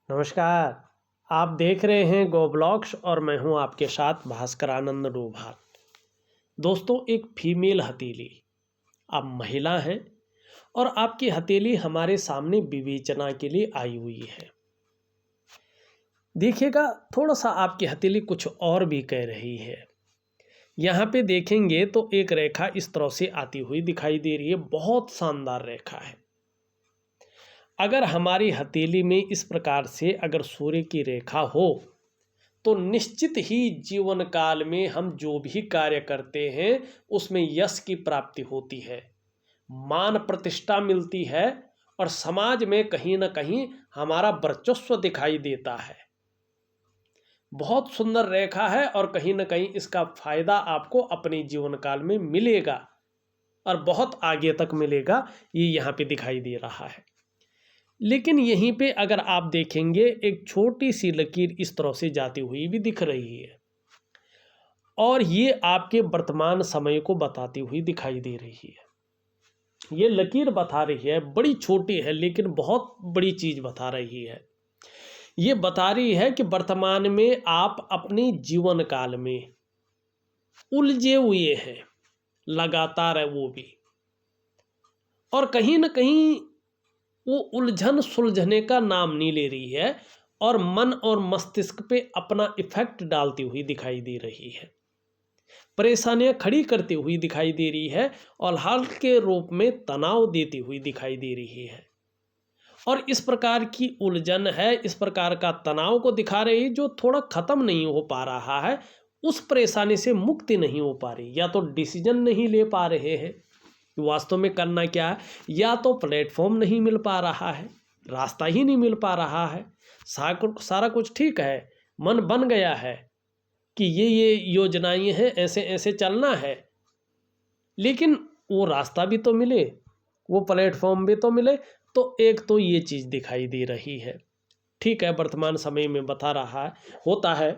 नमस्कार। आप देख रहे हैं गो ब्लॉग्स और मैं हूं आपके साथ भास्कर आनंद डोभाल। दोस्तों, एक फीमेल हथेली, आप महिला हैं और आपकी हथेली हमारे सामने विवेचना के लिए आई हुई है। देखिएगा, थोड़ा सा आपकी हथेली कुछ और भी कह रही है। यहाँ पे देखेंगे तो एक रेखा इस तरह से आती हुई दिखाई दे रही है, बहुत शानदार रेखा है। अगर हमारी हथेली में इस प्रकार से अगर सूर्य की रेखा हो तो निश्चित ही जीवन काल में हम जो भी कार्य करते हैं उसमें यश की प्राप्ति होती है, मान प्रतिष्ठा मिलती है और समाज में कहीं ना कहीं हमारा वर्चस्व दिखाई देता है। बहुत सुंदर रेखा है और कहीं ना कहीं इसका फायदा आपको अपने जीवन काल में मिलेगा और बहुत आगे तक मिलेगा, ये यहाँ पे दिखाई दे रहा है। लेकिन यहीं पे अगर आप देखेंगे एक छोटी सी लकीर इस तरह से जाती हुई भी दिख रही है और ये आपके वर्तमान समय को बताती हुई दिखाई दे रही है। ये लकीर बता रही है, बड़ी छोटी है लेकिन बहुत बड़ी चीज़ बता रही है। ये बता रही है कि वर्तमान में आप अपने जीवन काल में उलझे हुए हैं, लगातार है वो भी, और कहीं ना कहीं वो उलझन सुलझने का नाम नहीं ले रही है और मन और मस्तिष्क पे अपना इफेक्ट डालती हुई दिखाई दे रही है, परेशानियां खड़ी करती हुई दिखाई दे रही है और हाल के रूप में तनाव देती हुई दिखाई दे रही है। और इस प्रकार की उलझन है, इस प्रकार का तनाव को दिखा रही है जो थोड़ा ख़त्म नहीं हो पा रहा है, उस परेशानी से मुक्ति नहीं हो पा रही, या तो डिसीजन नहीं ले पा रहे हैं वास्तव में करना क्या है, या तो प्लेटफॉर्म नहीं मिल पा रहा है, रास्ता ही नहीं मिल पा रहा है। सारा कुछ ठीक है, मन बन गया है कि ये योजनाएं हैं, ऐसे ऐसे चलना है, लेकिन वो रास्ता भी तो मिले, वो प्लेटफॉर्म भी तो मिले। तो एक तो ये चीज़ दिखाई दे रही है। ठीक है, वर्तमान समय में बता रहा है, होता है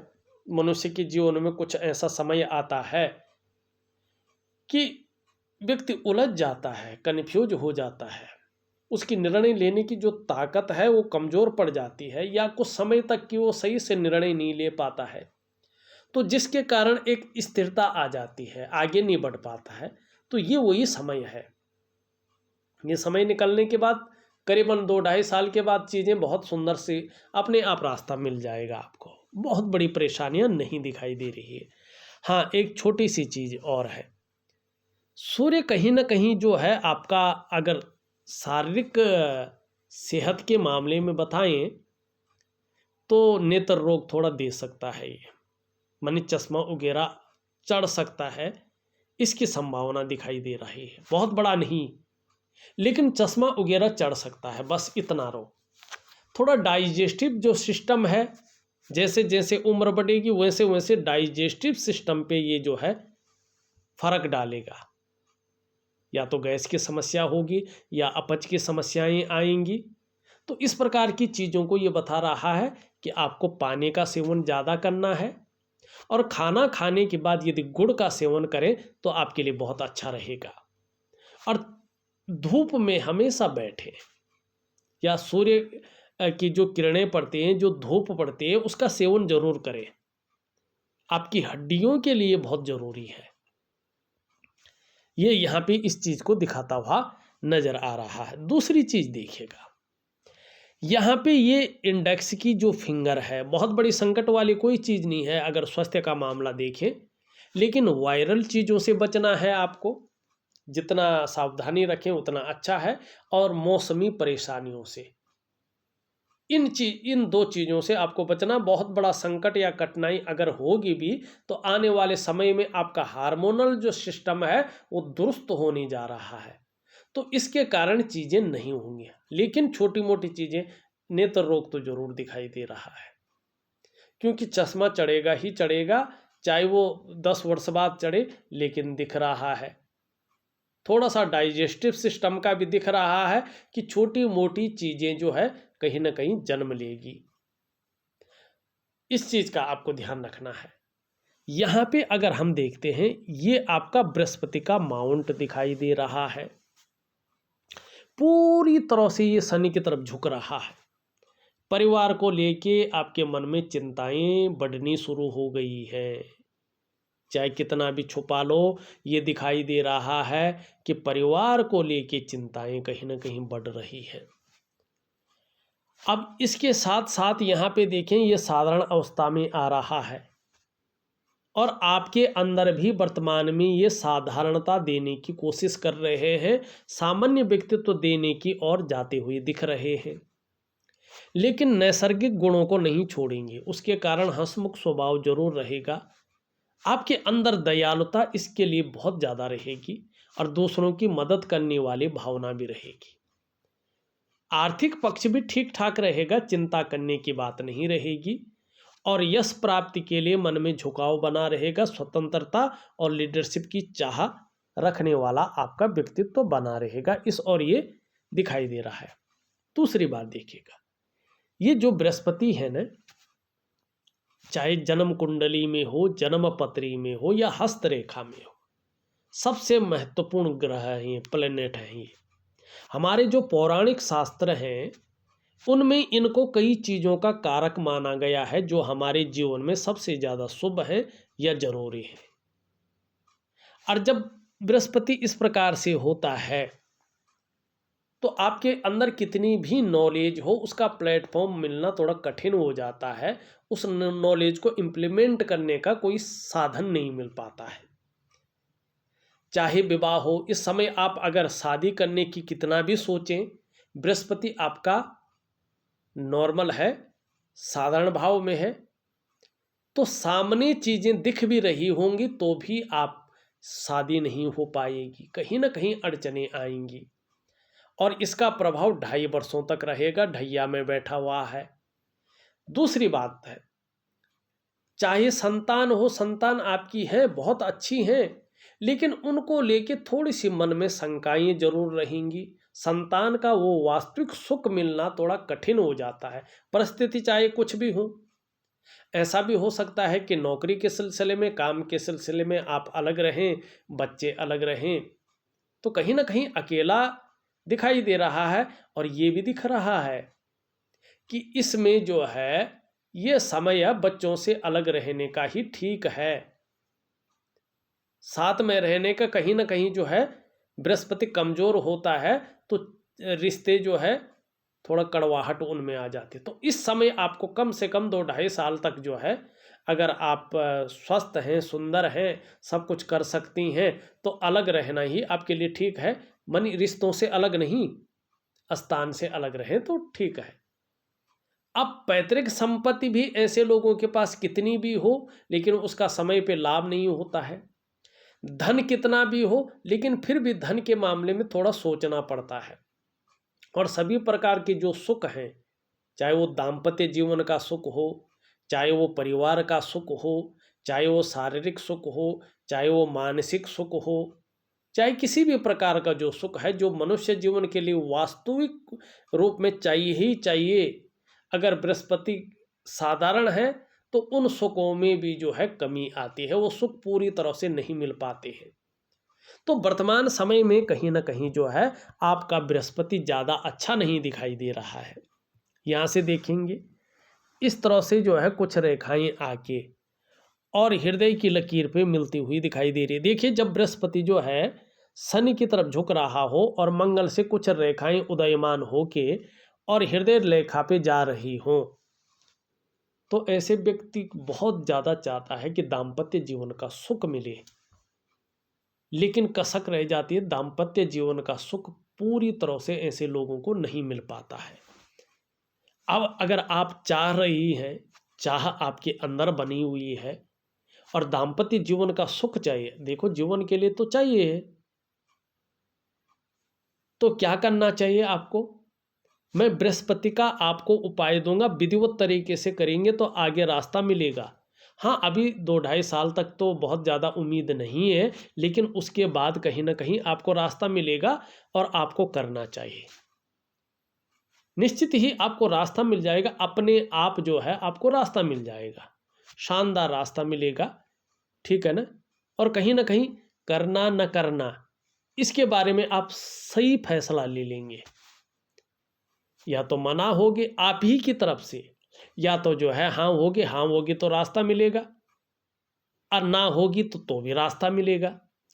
मनुष्य के जीवन में कुछ ऐसा समय आता है कि व्यक्ति उलझ जाता है, कन्फ्यूज हो जाता है, उसकी निर्णय लेने की जो ताकत है वो कमज़ोर पड़ जाती है, या कुछ समय तक कि वो सही से निर्णय नहीं ले पाता है, तो जिसके कारण एक स्थिरता आ जाती है, आगे नहीं बढ़ पाता है। तो ये वही समय है। ये समय निकलने के बाद करीबन 2-2.5 साल के बाद चीज़ें बहुत सुंदर से अपने आप रास्ता मिल जाएगा आपको, बहुत बड़ी परेशानियां नहीं दिखाई दे रही है। हाँ, एक छोटी सी चीज़ और है, सूर्य कहीं ना कहीं जो है आपका, अगर शारीरिक सेहत के मामले में बताएं तो नेत्र रोग थोड़ा दे सकता है, ये मानी चश्मा वगैरह चढ़ सकता है, इसकी संभावना दिखाई दे रही है। बहुत बड़ा नहीं, लेकिन चश्मा वगैरह चढ़ सकता है, बस इतना रो। थोड़ा डाइजेस्टिव जो सिस्टम है, जैसे जैसे उम्र बढ़ेगी वैसे वैसे डाइजेस्टिव सिस्टम पे ये जो है फर्क डालेगा, या तो गैस की समस्या होगी या अपच की समस्याएं आएंगी। तो इस प्रकार की चीज़ों को ये बता रहा है कि आपको पानी का सेवन ज़्यादा करना है और खाना खाने के बाद यदि गुड़ का सेवन करें तो आपके लिए बहुत अच्छा रहेगा। और धूप में हमेशा बैठे, या सूर्य की जो किरणें पड़ती हैं, जो धूप पड़ती है, उसका सेवन जरूर करें, आपकी हड्डियों के लिए बहुत ज़रूरी है। ये यहाँ पे इस चीज़ को दिखाता हुआ नज़र आ रहा है। दूसरी चीज़ देखिएगा, यहाँ पे ये इंडेक्स की जो फिंगर है, बहुत बड़ी संकट वाली कोई चीज़ नहीं है अगर स्वास्थ्य का मामला देखें, लेकिन वायरल चीज़ों से बचना है आपको, जितना सावधानी रखें उतना अच्छा है, और मौसमी परेशानियों से, इन दो चीज़ों से आपको बचना। बहुत बड़ा संकट या कठिनाई अगर होगी भी तो आने वाले समय में आपका हार्मोनल जो सिस्टम है वो दुरुस्त होने जा रहा है, तो इसके कारण चीज़ें नहीं होंगी। लेकिन छोटी मोटी चीज़ें, नेत्र रोग तो जरूर दिखाई दे रहा है, क्योंकि चश्मा चढ़ेगा ही चढ़ेगा, चाहे वो 10 वर्ष बाद चढ़े, लेकिन दिख रहा है। थोड़ा सा डाइजेस्टिव सिस्टम का भी दिख रहा है कि छोटी मोटी चीज़ें जो है कहीं ना कहीं जन्म लेगी। इस चीज़ का आपको ध्यान रखना है। यहाँ पे अगर हम देखते हैं, ये आपका बृहस्पति का माउंट दिखाई दे रहा है, पूरी तरह से ये शनि की तरफ झुक रहा है। परिवार को लेके आपके मन में चिंताएं बढ़नी शुरू हो गई है। चाहे कितना भी छुपा लो, ये दिखाई दे रहा है कि परिवार को लेके चिंताएं कहीं ना कहीं बढ़ रही है। अब इसके साथ साथ यहाँ पे देखें, ये साधारण अवस्था में आ रहा है और आपके अंदर भी वर्तमान में ये साधारणता देने की कोशिश कर रहे हैं, सामान्य व्यक्तित्व देने की ओर जाते हुए दिख रहे हैं, लेकिन नैसर्गिक गुणों को नहीं छोड़ेंगे। उसके कारण हंसमुख स्वभाव जरूर रहेगा। आपके अंदर दयालुता इसके लिए बहुत ज़्यादा रहेगी और दूसरों की मदद करने वाली भावना भी रहेगी। आर्थिक पक्ष भी ठीक ठाक रहेगा, चिंता करने की बात नहीं रहेगी और यश प्राप्ति के लिए मन में झुकाव बना रहेगा। स्वतंत्रता और लीडरशिप की चाह रखने वाला आपका व्यक्तित्व बना रहेगा, इस और ये दिखाई दे रहा है। दूसरी बात देखिएगा, ये जो बृहस्पति है ना, चाहे जन्म कुंडली में हो, जन्म पत्री में हो या हस्तरेखा में हो, सबसे महत्वपूर्ण ग्रह है ये, प्लेनेट है ये। हमारे जो पौराणिक शास्त्र हैं उनमें इनको कई चीज़ों का कारक माना गया है जो हमारे जीवन में सबसे ज़्यादा शुभ है या जरूरी है। और जब बृहस्पति इस प्रकार से होता है तो आपके अंदर कितनी भी नॉलेज हो, उसका प्लेटफॉर्म मिलना थोड़ा कठिन हो जाता है। उस नॉलेज को इम्प्लीमेंट करने का कोई साधन नहीं मिल पाता है। चाहे विवाह हो, इस समय आप अगर शादी करने की कितना भी सोचें, बृहस्पति आपका नॉर्मल है, साधारण भाव में है, तो सामने चीज़ें दिख भी रही होंगी तो भी आप शादी नहीं हो पाएगी, कहीं ना कहीं अड़चने आएंगी और इसका प्रभाव 2.5 वर्षों तक रहेगा। ढैया में बैठा हुआ है। दूसरी बात है, चाहे संतान हो, संतान आपकी है, बहुत अच्छी हैं, लेकिन उनको लेके थोड़ी सी मन में शंकाएं जरूर रहेंगी। संतान का वो वास्तविक सुख मिलना थोड़ा कठिन हो जाता है। परिस्थिति चाहे कुछ भी हो, ऐसा भी हो सकता है कि नौकरी के सिलसिले में, काम के सिलसिले में आप अलग रहें, बच्चे अलग रहें, तो कहीं ना कहीं अकेला दिखाई दे रहा है। और ये भी दिख रहा है कि इसमें जो है ये समय बच्चों से अलग रहने का ही ठीक है। साथ में रहने का कहीं ना कहीं जो है बृहस्पति कमजोर होता है तो रिश्ते जो है थोड़ा कड़वाहट उनमें आ जाती है। तो इस समय आपको कम से कम 2-2.5 साल तक जो है, अगर आप स्वस्थ हैं, सुंदर हैं, सब कुछ कर सकती हैं, तो अलग रहना ही आपके लिए ठीक है। मन रिश्तों से अलग नहीं, स्थान से अलग रहें तो ठीक है। अब पैतृक संपत्ति भी ऐसे लोगों के पास कितनी भी हो, लेकिन उसका समय पे लाभ नहीं होता है। धन कितना भी हो, लेकिन फिर भी धन के मामले में थोड़ा सोचना पड़ता है। और सभी प्रकार के जो सुख हैं, चाहे वो दाम्पत्य जीवन का सुख हो, चाहे वो परिवार का सुख हो, चाहे वो शारीरिक सुख हो, चाहे वो मानसिक सुख हो, चाहे किसी भी प्रकार का जो सुख है जो मनुष्य जीवन के लिए वास्तविक रूप में चाहिए ही चाहिए, अगर बृहस्पति साधारण है तो उन सुखों में भी जो है कमी आती है, वो सुख पूरी तरह से नहीं मिल पाते हैं। तो वर्तमान समय में कहीं ना कहीं जो है आपका बृहस्पति ज़्यादा अच्छा नहीं दिखाई दे रहा है। यहाँ से देखेंगे इस तरह से जो है कुछ रेखाएं आके और हृदय की लकीर पे मिलती हुई दिखाई दे रही है। देखिए, जब बृहस्पति जो है शनि की तरफ झुक रहा हो और मंगल से कुछ रेखाएं उदयमान होके और हृदय रेखा पे जा रही हो, तो ऐसे व्यक्ति बहुत ज़्यादा चाहता है कि दाम्पत्य जीवन का सुख मिले, लेकिन कसक रह जाती है। दाम्पत्य जीवन का सुख पूरी तरह से ऐसे लोगों को नहीं मिल पाता है। अब अगर आप चाह रही हैं, चाह आपके अंदर बनी हुई है और दाम्पत्य जीवन का सुख चाहिए, देखो जीवन के लिए तो चाहिए है, तो क्या करना चाहिए आपको? मैं बृहस्पति का आपको उपाय दूंगा, विधिवत तरीके से करेंगे तो आगे रास्ता मिलेगा। हाँ, अभी 2-2.5 साल तक तो बहुत ज़्यादा उम्मीद नहीं है, लेकिन उसके बाद कहीं ना कहीं आपको रास्ता मिलेगा और आपको करना चाहिए। निश्चित ही आपको रास्ता मिल जाएगा, अपने आप जो है आपको रास्ता मिल जाएगा, शानदार रास्ता मिलेगा, ठीक है ना। और कहीं ना कहीं करना न करना इसके बारे में आप सही फैसला ले लेंगे। या तो मना होगे आप ही की तरफ से, या तो जो है हाँ होगी तो रास्ता मिलेगा, और ना होगी तो भी रास्ता मिलेगा।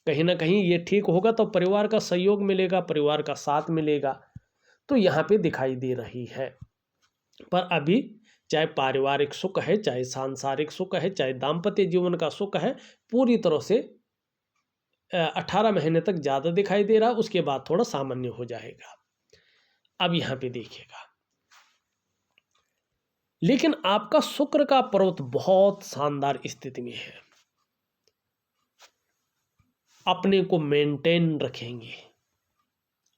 कहीं ना कहीं ये ठीक होगा तो परिवार का सहयोग मिलेगा, परिवार का साथ मिलेगा। तो यहाँ पे दिखाई दे रही है। पर अभी चाहे पारिवारिक सुख है, चाहे सांसारिक सुख है, चाहे दाम्पत्य जीवन का सुख है, पूरी तरह से 18 महीने तक ज़्यादा दिखाई दे रहा, उसके बाद थोड़ा सामान्य हो जाएगा। अब यहाँ पे देखिएगा, लेकिन आपका शुक्र का पर्वत बहुत शानदार स्थिति में है। अपने को मेंटेन रखेंगे,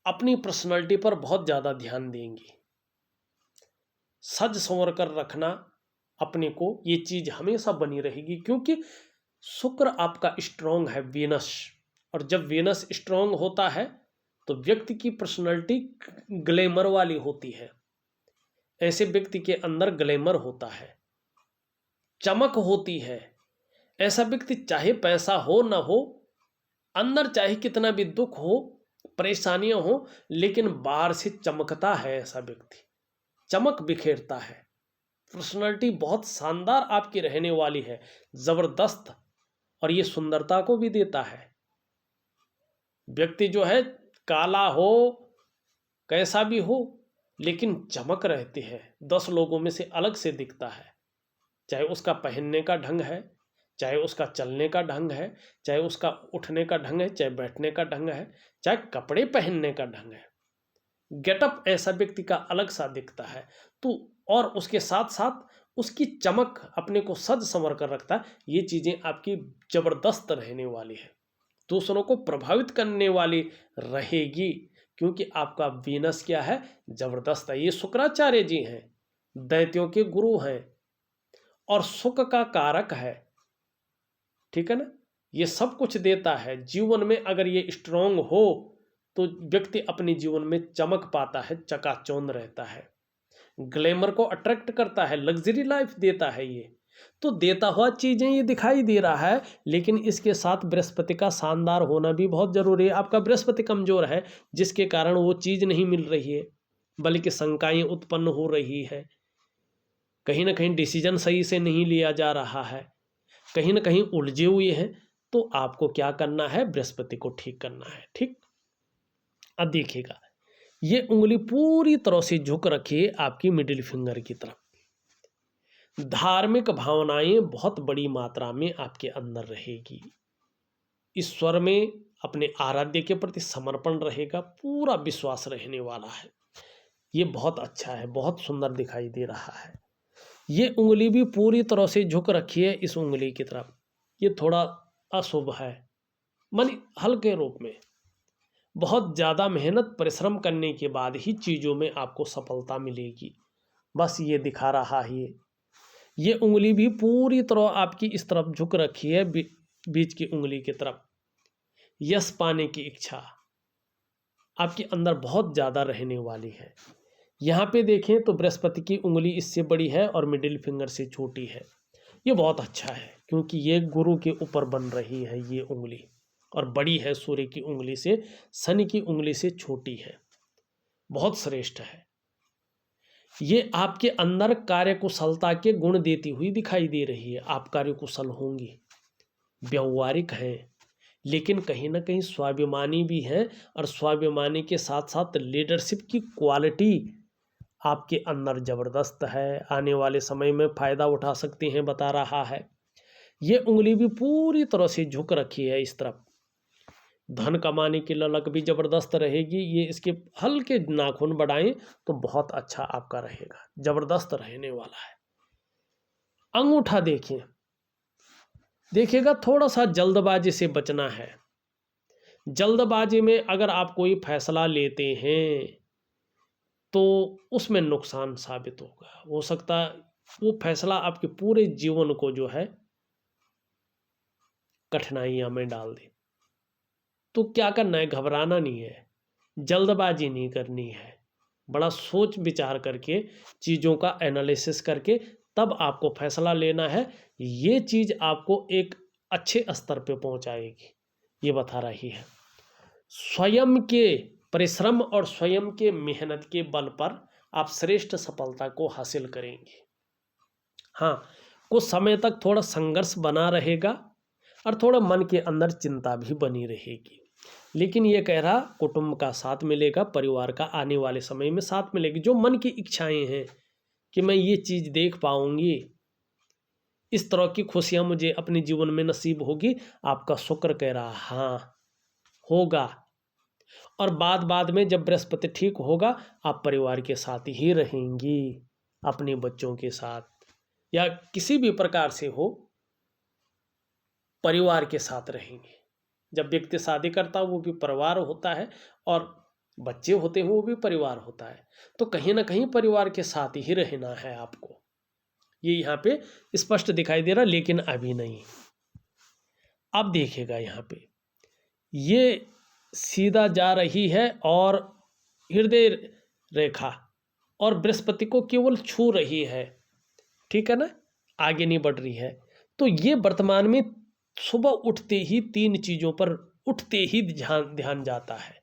अपनी पर्सनालिटी पर बहुत ज़्यादा ध्यान देंगे, सज संवर कर रखना अपने को, ये चीज़ हमेशा बनी रहेगी। क्योंकि शुक्र आपका स्ट्रांग है, वीनस, और जब वीनस स्ट्रांग होता है तो व्यक्ति की पर्सनालिटी ग्लैमर वाली होती है। ऐसे व्यक्ति के अंदर ग्लैमर होता है, चमक होती है। ऐसा व्यक्ति चाहे पैसा हो ना हो, अंदर चाहे कितना भी दुख हो, परेशानियां हो, लेकिन बाहर से चमकता है। ऐसा व्यक्ति चमक बिखेरता है, पर्सनालिटी बहुत शानदार आपकी रहने वाली है, जबरदस्त, और ये सुंदरता को भी देता है। व्यक्ति जो है काला हो, कैसा भी हो, लेकिन चमक रहती है, 10 लोगों में से अलग से दिखता है। चाहे उसका पहनने का ढंग है, चाहे उसका चलने का ढंग है, चाहे उसका उठने का ढंग है, चाहे बैठने का ढंग है, चाहे कपड़े पहनने का ढंग है, गेटअप ऐसा व्यक्ति का अलग सा दिखता है। तो और उसके साथ साथ उसकी चमक अपने को सज संवर कर रखता है। ये चीज़ें आपकी ज़बरदस्त रहने वाली है, दूसरों को प्रभावित करने वाली रहेगी। क्योंकि आपका वीनस क्या है, ज़बरदस्त है। ये शुक्राचार्य जी हैं, दैत्यों के गुरु हैं और सुख का कारक है, ठीक है ना। ये सब कुछ देता है जीवन में। अगर ये स्ट्रांग हो तो व्यक्ति अपने जीवन में चमक पाता है, चकाचौंध रहता है, ग्लैमर को अट्रैक्ट करता है, लग्जरी लाइफ देता है। ये तो देता हुआ चीज़ें ये दिखाई दे रहा है, लेकिन इसके साथ बृहस्पति का शानदार होना भी बहुत ज़रूरी है। आपका बृहस्पति कमज़ोर है, जिसके कारण वो चीज़ नहीं मिल रही है, बल्कि शंकाएं उत्पन्न हो रही है। कहीं ना कहीं डिसीजन सही से नहीं लिया जा रहा है, कहीं ना कहीं उलझे हुए हैं। तो आपको क्या करना है, बृहस्पति को ठीक करना है। ठीक, अब देखिएगा, ये उंगली पूरी तरह से झुक रखिए आपकी मिडिल फिंगर की तरफ। धार्मिक भावनाएं बहुत बड़ी मात्रा में आपके अंदर रहेगी। ईश्वर में अपने आराध्य के प्रति समर्पण रहेगा, पूरा विश्वास रहने वाला है। ये बहुत अच्छा है, बहुत सुंदर दिखाई दे रहा है। ये उंगली भी पूरी तरह से झुक रखी है इस उंगली की तरफ। ये थोड़ा अशुभ है, मानी हल्के रूप में। बहुत ज़्यादा मेहनत परिश्रम करने के बाद ही चीज़ों में आपको सफलता मिलेगी, बस ये दिखा रहा है। ये उंगली भी पूरी तरह आपकी इस तरफ झुक रखी है, बीच की उंगली की तरफ। यश पाने की इच्छा आपके अंदर बहुत ज़्यादा रहने वाली है। यहाँ पे देखें तो बृहस्पति की उंगली इससे बड़ी है और मिडिल फिंगर से छोटी है। ये बहुत अच्छा है, क्योंकि ये गुरु के ऊपर बन रही है ये उंगली, और बड़ी है सूर्य की उंगली से, शनि की उंगली से छोटी है, बहुत श्रेष्ठ है। ये आपके अंदर कार्यकुशलता के गुण देती हुई दिखाई दे रही है। आप कार्यकुशल होंगे, व्यवहारिक हैं, लेकिन कहीं ना कहीं स्वाभिमानी भी हैं, और स्वाभिमानी के साथ साथ लीडरशिप की क्वालिटी आपके अंदर ज़बरदस्त है। आने वाले समय में फ़ायदा उठा सकते हैं, बता रहा है। ये उंगली भी पूरी तरह से झुक रखी है इस तरफ। धन कमाने की ललक भी ज़बरदस्त रहेगी। ये इसके हल्के नाखून बढ़ाएं तो बहुत अच्छा आपका रहेगा, ज़बरदस्त रहने वाला है। अंगूठा देखिएगा, थोड़ा सा जल्दबाजी से बचना है। जल्दबाजी में अगर आप कोई फैसला लेते हैं तो उसमें नुकसान साबित होगा। हो सकता है वो फैसला आपके पूरे जीवन को जो है कठिनाइयां में डाल दे। तो क्या करना है, घबराना नहीं है, जल्दबाजी नहीं करनी है। बड़ा सोच विचार करके, चीज़ों का एनालिसिस करके तब आपको फैसला लेना है। ये चीज़ आपको एक अच्छे स्तर पे पहुंचाएगी, ये बता रही है। स्वयं के परिश्रम और स्वयं के मेहनत के बल पर आप श्रेष्ठ सफलता को हासिल करेंगे। हाँ, कुछ समय तक थोड़ा संघर्ष बना रहेगा और थोड़ा मन के अंदर चिंता भी बनी रहेगी, लेकिन ये कह रहा कुटुंब का साथ मिलेगा, परिवार का आने वाले समय में साथ मिलेगी। जो मन की इच्छाएं हैं कि मैं ये चीज़ देख पाऊंगी, इस तरह की खुशियां मुझे अपने जीवन में नसीब होगी, आपका शुक्र कह रहा हाँ होगा। और बाद में जब बृहस्पति ठीक होगा, आप परिवार के साथ ही रहेंगी, अपने बच्चों के साथ या किसी भी प्रकार से हो, परिवार के साथ रहेंगे। जब व्यक्ति शादी करता है वो भी परिवार होता है, और बच्चे होते हैं वो भी परिवार होता है। तो कहीं ना कहीं परिवार के साथ ही रहना है आपको, ये यहाँ पे स्पष्ट दिखाई दे रहा, लेकिन अभी नहीं। अब देखिएगा यहाँ पे ये सीधा जा रही है और हृदय रेखा और बृहस्पति को केवल छू रही है, ठीक है ना, आगे नहीं बढ़ रही है। तो ये वर्तमान में सुबह उठते ही 3 चीज़ों पर उठते ही ध्यान जाता है।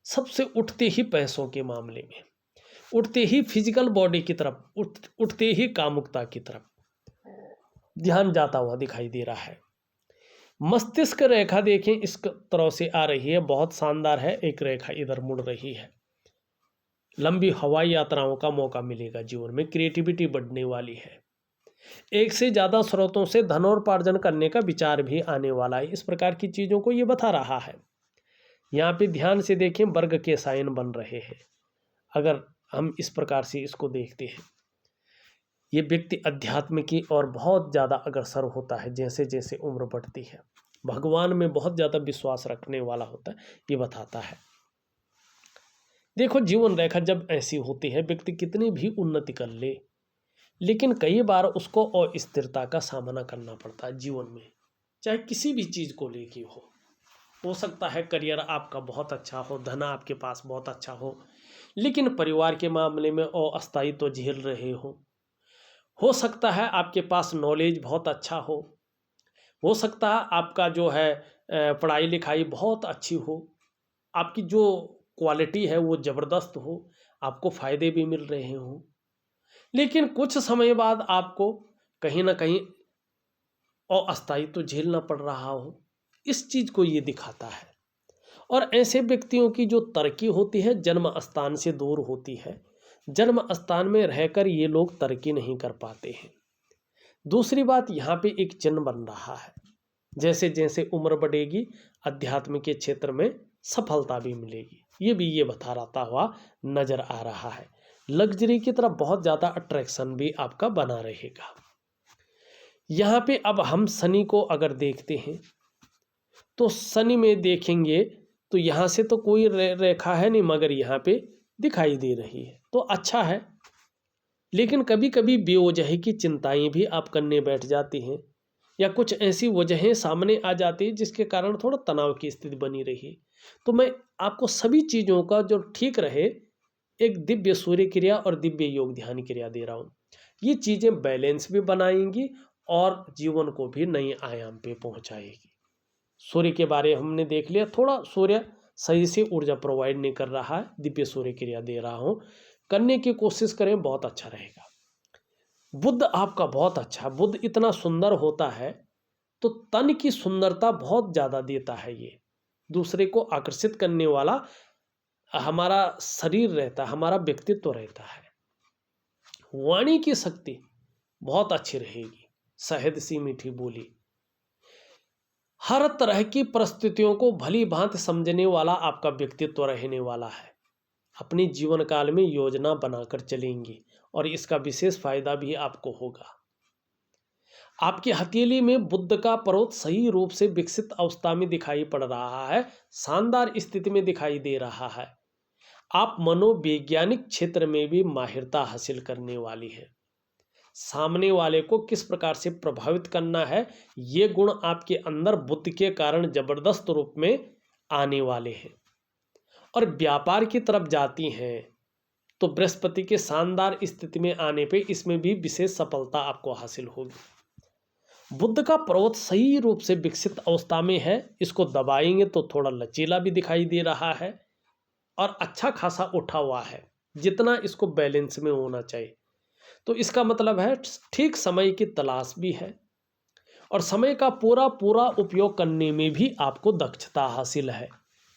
सबसे उठते ही पैसों के मामले में, उठते ही फिजिकल बॉडी की तरफ, उठते ही कामुकता की तरफ ध्यान जाता हुआ दिखाई दे रहा है। मस्तिष्क रेखा देखें इस तरह से आ रही है, बहुत शानदार है। एक रेखा इधर मुड़ रही है। लंबी हवाई यात्राओं का मौका मिलेगा जीवन में, क्रिएटिविटी बढ़ने वाली है। एक से ज़्यादा स्रोतों से धनोपार्जन करने का विचार भी आने वाला है। इस प्रकार की चीज़ों को ये बता रहा है। यहाँ पे ध्यान से देखें, वर्ग के साइन बन रहे हैं। अगर हम इस प्रकार से इसको देखते हैं, ये व्यक्ति अध्यात्म की ओर बहुत ज़्यादा अग्रसर होता है जैसे जैसे उम्र बढ़ती है। भगवान में बहुत ज़्यादा विश्वास रखने वाला होता है, ये बताता है। देखो, जीवन रेखा जब ऐसी होती है, व्यक्ति कितनी भी उन्नति कर ले, लेकिन कई बार उसको अस्थिरता का सामना करना पड़ता है जीवन में, चाहे किसी भी चीज़ को लेके हो सकता है करियर आपका बहुत अच्छा हो, धन आपके पास बहुत अच्छा लेकिन परिवार के मामले में अस्थायी तो झेल रहे हो सकता है आपके पास नॉलेज बहुत अच्छा हो सकता है आपका जो है पढ़ाई लिखाई बहुत अच्छी हो, आपकी जो क्वालिटी है वो ज़बरदस्त हो, आपको फ़ायदे भी मिल रहे हों, लेकिन कुछ समय बाद आपको कहीं ना कहीं अस्थायी तो झेलना पड़ रहा हो। इस चीज़ को ये दिखाता है। और ऐसे व्यक्तियों की जो तरक्की होती है जन्म स्थान से दूर होती है। जन्म स्थान में रहकर ये लोग तरक्की नहीं कर पाते हैं। दूसरी बात, यहाँ पे एक चिन्ह बन रहा है, जैसे जैसे उम्र बढ़ेगी अध्यात्म के क्षेत्र में सफलता भी मिलेगी, ये भी ये बता रहता हुआ नजर आ रहा है। लग्जरी की तरफ बहुत ज़्यादा अट्रैक्शन भी आपका बना रहेगा। यहाँ पे अब हम शनि को अगर देखते हैं तो शनि में देखेंगे तो यहाँ से तो कोई रेखा है नहीं, मगर यहाँ पे दिखाई दे रही है, तो अच्छा है। लेकिन कभी कभी बेवजह की चिंताएं भी आप करने बैठ जाती हैं, या कुछ ऐसी वजहें सामने आ जाती है जिसके कारण थोड़ा तनाव की स्थिति बनी रही। तो मैं आपको सभी चीज़ों का जो ठीक रहे, एक दिव्य सूर्य क्रिया और दिव्य योग ध्यान क्रिया दे रहा हूँ। ये चीज़ें बैलेंस भी बनाएंगी और जीवन को भी नए आयाम पे पहुँचाएगी। सूर्य के बारे हमने देख लिया, थोड़ा सूर्य सही से ऊर्जा प्रोवाइड नहीं कर रहा है, दिव्य सूर्य क्रिया दे रहा हूँ, करने की कोशिश करें, बहुत अच्छा रहेगा। बुध आपका बहुत अच्छा, बुध इतना सुंदर होता है तो तन की सुंदरता बहुत ज़्यादा देता है। ये दूसरे को आकर्षित करने वाला हमारा शरीर रहता है, हमारा व्यक्तित्व रहता है। वाणी की शक्ति बहुत अच्छी रहेगी, शहद सी मीठी बोली, हर तरह की परिस्थितियों को भली भांति समझने वाला आपका व्यक्तित्व रहने वाला है। अपने जीवन काल में योजना बनाकर चलेंगे और इसका विशेष फायदा भी आपको होगा। आपकी हथेली में बुध का पर्वत सही रूप से विकसित अवस्था में दिखाई पड़ रहा है, शानदार स्थिति में दिखाई दे रहा है। आप मनोवैज्ञानिक क्षेत्र में भी माहिरता हासिल करने वाली है। सामने वाले को किस प्रकार से प्रभावित करना है, ये गुण आपके अंदर बुद्ध के कारण जबरदस्त रूप में आने वाले हैं। और व्यापार की तरफ जाती हैं तो बृहस्पति के शानदार स्थिति में आने पे इसमें भी विशेष सफलता आपको हासिल होगी। बुद्ध का पर्वत सही रूप से विकसित अवस्था में है, इसको दबाएंगे तो थोड़ा लचीला भी दिखाई दे रहा है और अच्छा खासा उठा हुआ है। जितना इसको बैलेंस में होना चाहिए। तो इसका मतलब है ठीक समय की तलाश भी है और समय का पूरा पूरा उपयोग करने में भी आपको दक्षता हासिल है।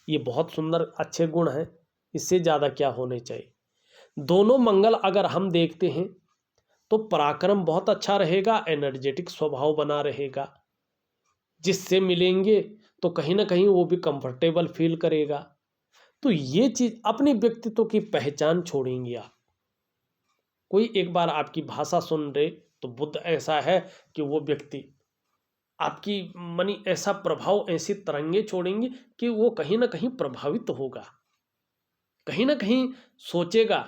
ये बहुत सुंदर अच्छे गुण हैं, इससे ज़्यादा क्या होने चाहिए। दोनों मंगल अगर हम देखते हैं तो पराक्रम बहुत अच्छा रहेगा, एनर्जेटिक स्वभाव बना रहेगा। जिससे मिलेंगे तो कहीं ना कहीं वो भी कंफर्टेबल फील करेगा। तो ये चीज़ अपने व्यक्तित्व की पहचान छोड़ेंगे आप। कोई एक बार आपकी भाषा सुन रहे तो बुद्ध ऐसा है कि वो व्यक्ति आपकी मनी ऐसा प्रभाव, ऐसी तरंगे छोड़ेंगे कि वो कहीं ना कहीं प्रभावित होगा, कहीं ना कहीं सोचेगा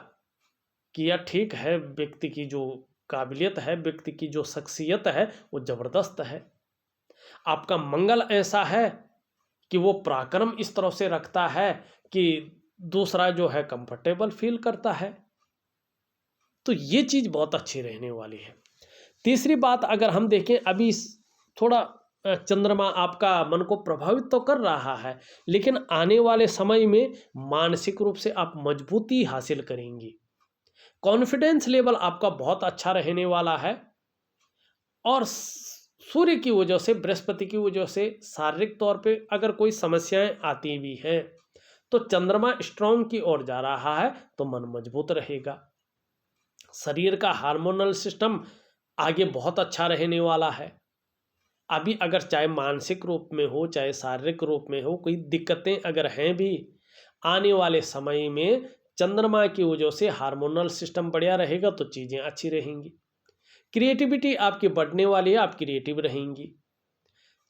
कि यार ठीक है, व्यक्ति की जो काबिलियत है, व्यक्ति की जो शख्सियत है वो ज़बरदस्त है। आपका मंगल ऐसा है कि वो पराक्रम इस तरह से रखता है कि दूसरा जो है कंफर्टेबल फील करता है। तो ये चीज़ बहुत अच्छी रहने वाली है। तीसरी बात अगर हम देखें, अभी थोड़ा चंद्रमा आपका मन को प्रभावित तो कर रहा है, लेकिन आने वाले समय में मानसिक रूप से आप मजबूती हासिल करेंगी। कॉन्फिडेंस लेवल आपका बहुत अच्छा रहने वाला है और सूर्य की वजह से, बृहस्पति की वजह से शारीरिक तौर पे अगर कोई समस्याएं आती भी हैं तो चंद्रमा स्ट्रॉन्ग की ओर जा रहा है तो मन मजबूत रहेगा। शरीर का हार्मोनल सिस्टम आगे बहुत अच्छा रहने वाला है। अभी अगर चाहे मानसिक रूप में हो चाहे शारीरिक रूप में हो, कोई दिक्कतें अगर हैं भी, आने वाले समय में चंद्रमा की वजह से हार्मोनल सिस्टम बढ़िया रहेगा तो चीज़ें अच्छी रहेंगी। क्रिएटिविटी आपकी बढ़ने वाली है, आप क्रिएटिव रहेंगी,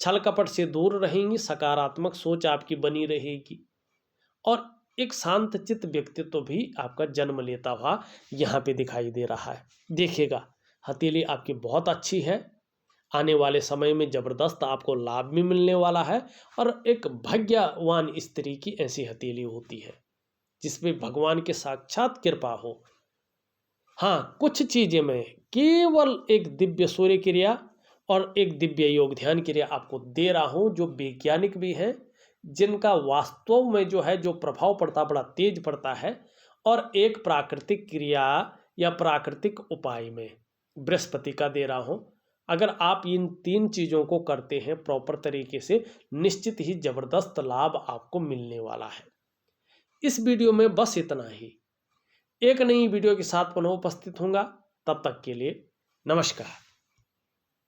छल कपट से दूर रहेंगी, सकारात्मक सोच आपकी बनी रहेगी और एक शांत चित्त व्यक्तित्व भी आपका जन्म लेता हुआ यहाँ पे दिखाई दे रहा है। देखिएगा, हथेली आपकी बहुत अच्छी है, आने वाले समय में ज़बरदस्त आपको लाभ भी मिलने वाला है और एक भाग्यवान स्त्री की ऐसी हथेली होती है जिसमें भगवान की साक्षात कृपा हो। हाँ, कुछ चीज़ें मैं केवल एक दिव्य सूर्य क्रिया और एक दिव्य योग ध्यान क्रिया आपको दे रहा हूँ जो वैज्ञानिक भी हैं, जिनका वास्तव में जो है जो प्रभाव पड़ता बड़ा तेज पड़ता है, और एक प्राकृतिक क्रिया या प्राकृतिक उपाय में बृहस्पति का दे रहा हूँ। अगर आप इन 3 चीज़ों को करते हैं प्रॉपर तरीके से, निश्चित ही ज़बरदस्त लाभ आपको मिलने वाला है। इस वीडियो में बस इतना ही। एक नई वीडियो के साथ पुनः उपस्थित होऊंगा, तब तक के लिए नमस्कार।